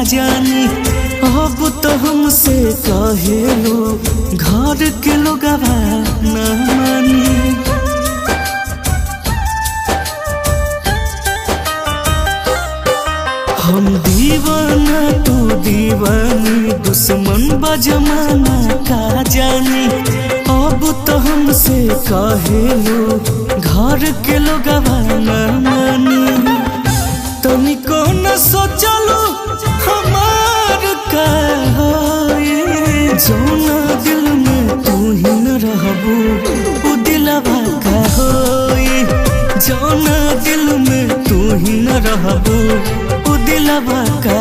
जानी अब तो हमसे कहेलो घर के लोग ना मानी। हम दीवाना तू दीवानी दुश्मन बजमाना का जानी अब तो हमसे कहेलो घर के लोग ना मानी। तनिको न सोचलो हमार का जौना दिल में तू ही न रहबू उ दिलवा का होई। जौना दिल में तू ही न रहबू उ दिलवा का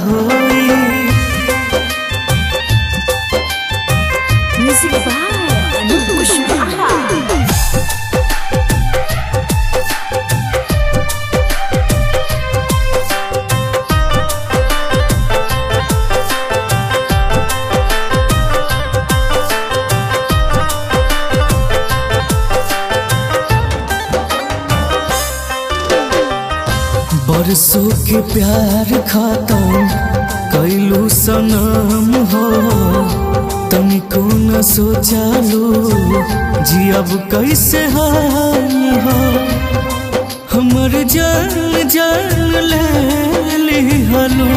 होई। म्यूजिक बाय अनूप कुशवाहा। बरसों के प्यार खत्म कैलू सनम हो। तनिको न सोचालो जी अब कैसे हाल हो। हमर जान जान ले लिहलो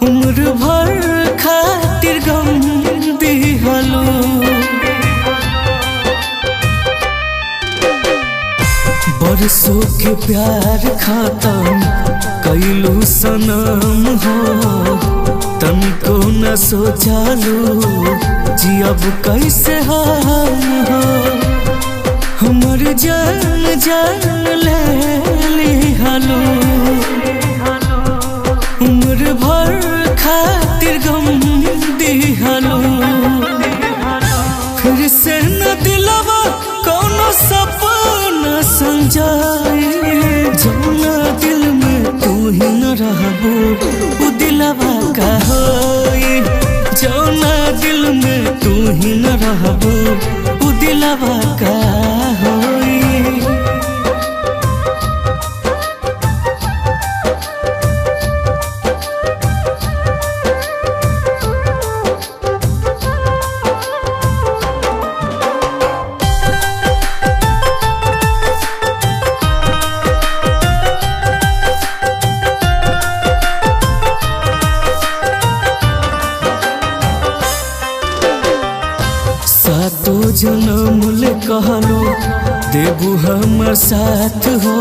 उम्र भर खातिर गम दिहलो। बरसों के प्यार खत्म कैलू सनम हो। तनिको न सोचालो जी अब कैसे हाल हो। हमर जान जान ले लिहलो उम्र भर खातिर गम दिहलो। फिर से न दिलवा कोनो सपना संजाए। जौना दिल में तू ही न रहबू उ दिलवा का होई। जौना दिल में तू ही न रहबू उ दिलवा का होई। सातो जन्म ले कहलो देबू हमर साथ हो।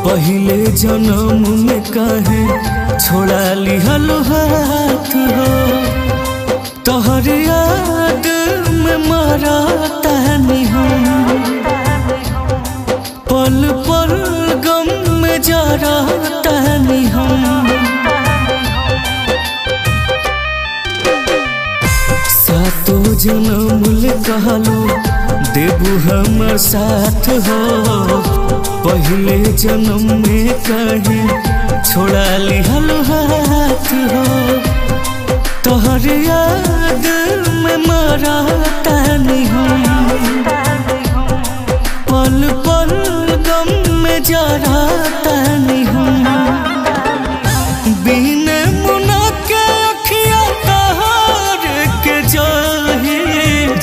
पहले जन्म में कहे छोड़ा लिहलो हाथ हो। तोहर याद में मरतानी हम पल पल गम में जरतानी हम। सातो जन्म ले कहलो देबू हमर साथ हो। पहले जन्म में कहे छोड़ा लिहलो हाथ हो। तोहर याद में मरतानी हम पल पल गम में जरतानी हम। बिन मुना के अखिया तोहर के जाहे।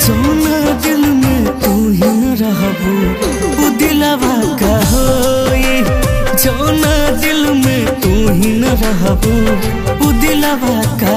जौना दिल में तू ही न रहबू उ दिलवा का होई। जौना दिल में तू ही न रहबू उ दिलवा का